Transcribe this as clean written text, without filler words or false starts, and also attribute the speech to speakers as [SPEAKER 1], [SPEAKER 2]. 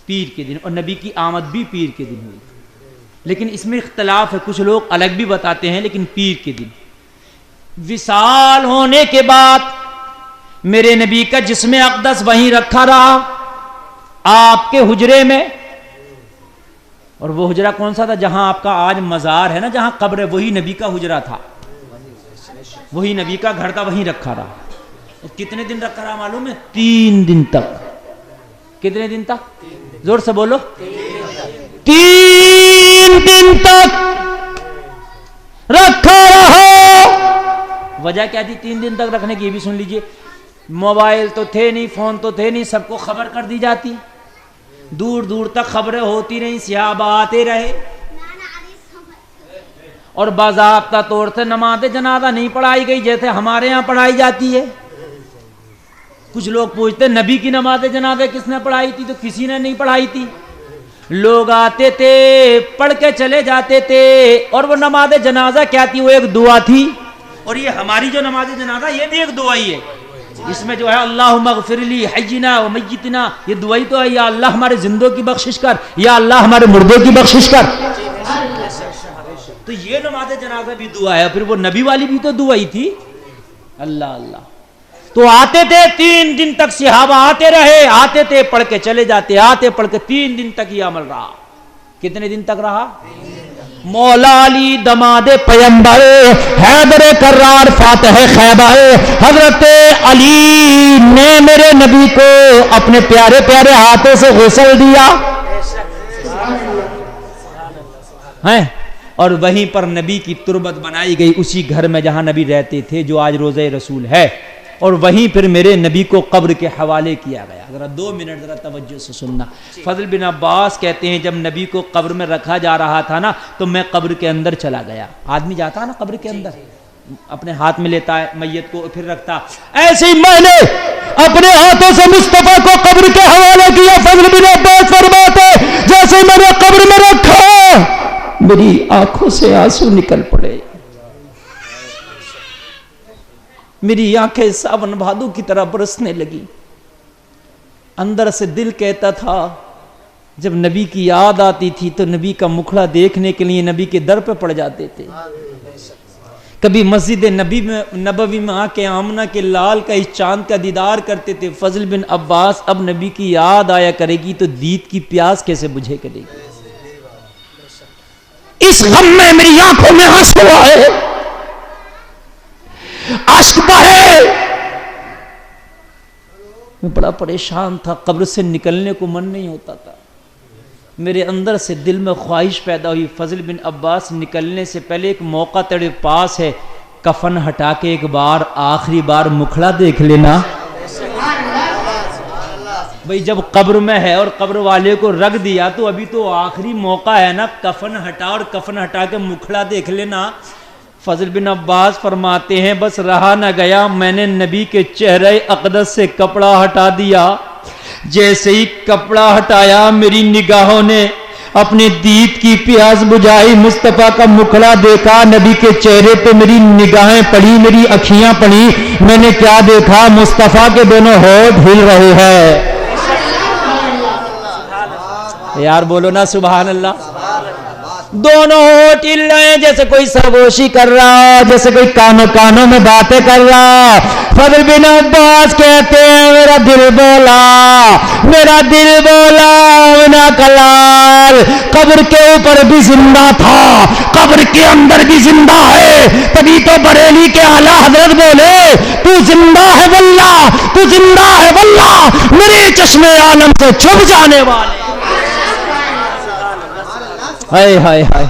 [SPEAKER 1] پیر کے دن، اور نبی کی آمد بھی پیر کے دن ہوئی. لیکن اس میں اختلاف ہے، کچھ لوگ الگ بھی بتاتے ہیں، لیکن پیر کے دن. وصال ہونے کے بعد میرے نبی کا جسم اقدس وہیں رکھا رہا آپ کے حجرے میں. اور وہ حجرہ کون سا تھا؟ جہاں آپ کا آج مزار ہے نا، جہاں قبر ہے، وہی نبی کا حجرہ تھا، وہی نبی کا گھر تھا، وہیں رکھا رہا. اور کتنے دن رکھا رہا معلوم ہے؟ 3 دن تک. کتنے دن تک؟ زور سے بولو. 3 دن تک رکھا رہا. وجہ کیا تھی 3 دن تک رکھنے کی؟ یہ بھی سن لیجئے. موبائل تو تھے نہیں، فون تو تھے نہیں، سب کو خبر کر دی جاتی، دور دور تک خبریں ہوتی رہیں، صحابہ آتے رہے. اور باضابطہ طور سے نماز جنازہ نہیں پڑھائی گئی جیسے ہمارے ہاں پڑھائی جاتی ہے. کچھ لوگ پوچھتے نبی کی نماز جنازہ کس نے پڑھائی تھی؟ تو کسی نے نہیں پڑھائی تھی. لوگ آتے تھے، پڑھ کے چلے جاتے تھے. اور وہ نماز جنازہ کیا تھی؟ وہ ایک دعا تھی. اور یہ ہماری جو نماز جنازہ یہ بھی ایک دعا ہی ہے. اس میں جو ہے اللہم اغفر لی حینا و میتنا، یہ دعا ہی تو ہے، یا اللہ ہمارے زندوں کی بخشش کر، یا اللہ ہمارے مردوں کی بخشش کر. تو یہ نماز جنازہ بھی دعا ہے، پھر وہ نبی والی بھی تو دعا ہی تھی. اللہ اللہ. تو آتے تھے 3 دن تک، صحابہ آتے رہے، آتے تھے پڑھ کے چلے جاتے، آتے پڑھ کے 3 دن تک یہ عمل رہا. کتنے دن تک رہا؟ مولا علی دماد پیمبر، حیدر کرار فاتح خیبر، حضرت علی نے میرے نبی کو اپنے پیارے پیارے ہاتھوں سے غسل دیا ہے. اور وہیں پر نبی کی تربت بنائی گئی، اسی گھر میں جہاں نبی رہتے تھے، جو آج روضہ رسول ہے. اور وہیں پھر میرے نبی کو قبر کے حوالے کیا گیا. ذرا 2 منٹ ذرا توجہ سے سننا. فضل بن عباس کہتے ہیں جب نبی کو قبر میں رکھا جا رہا تھا نا، تو میں قبر کے اندر چلا گیا. آدمی جاتا ہے نا قبر کے اندر، اپنے ہاتھ میں لیتا ہے میت کو، پھر رکھتا. ایسے ہی میں نے اپنے ہاتھوں سے مصطفیٰ کو قبر کے حوالے کیا. فضل بن عباس فرماتے جیسے میں نے قبر میں رکھا، میری آنکھوں سے آنسو نکل پڑے. میری آنکھیں ساون بھادو کی طرح برسنے لگی. اندر سے دل کہتا تھا، جب نبی کی یاد آتی تھی تو نبی کا مکھڑا دیکھنے کے لیے نبی کے در پہ پڑ جاتے تھے. کبھی مسجد نبوی میں آ کے آمنہ کے لال کا اس چاند کا دیدار کرتے تھے. فضل بن عباس اب نبی کی یاد آیا کرے گی تو دید کی پیاس کیسے بجھے کرے گی. اس غم میں میری آنکھوں میں آنسو آئے، اشک بہے. میں بڑا پریشان تھا، قبر سے نکلنے کو من نہیں ہوتا تھا. میرے اندر سے دل میں خواہش پیدا ہوئی، فضل بن عباس نکلنے سے پہلے ایک موقع تیرے پاس ہے، کفن ہٹا کے ایک بار آخری بار مکھڑا دیکھ لینا. بھئی جب قبر میں ہے اور قبر والے کو رکھ دیا تو ابھی تو آخری موقع ہے نا، کفن ہٹا اور کفن ہٹا کے مکھڑا دیکھ لینا. فضل بن عباس فرماتے ہیں بس رہا نہ گیا، میں نے نبی کے چہرے اقدس سے کپڑا ہٹا دیا. جیسے ہی کپڑا ہٹایا میری نگاہوں نے اپنے دید کی پیاس بجھائی، مصطفیٰ کا مکھڑا دیکھا، نبی کے چہرے پہ میری نگاہیں پڑی، میری اکھیاں پڑی. میں نے کیا دیکھا؟ مصطفیٰ کے دونوں ہونٹ ہل رہے ہیں. یار بولو نا سبحان اللہ. دونوں ہونٹ ہل رہے ہیں جیسے کوئی سرگوشی کر رہا، جیسے کوئی کانوں میں باتیں کر رہا. فضل بن عباس کہتے ہیں میرا دل بولا، میرا دل بولا میرا کلال. قبر کے اوپر بھی زندہ تھا، قبر کے اندر بھی زندہ ہے. تبھی تو بریلی کے اعلیٰ حضرت بولے تو زندہ ہے واللہ، تو زندہ ہے واللہ، میرے چشمے عالم سے چھپ جانے والے. ہائے ہائے ہائے.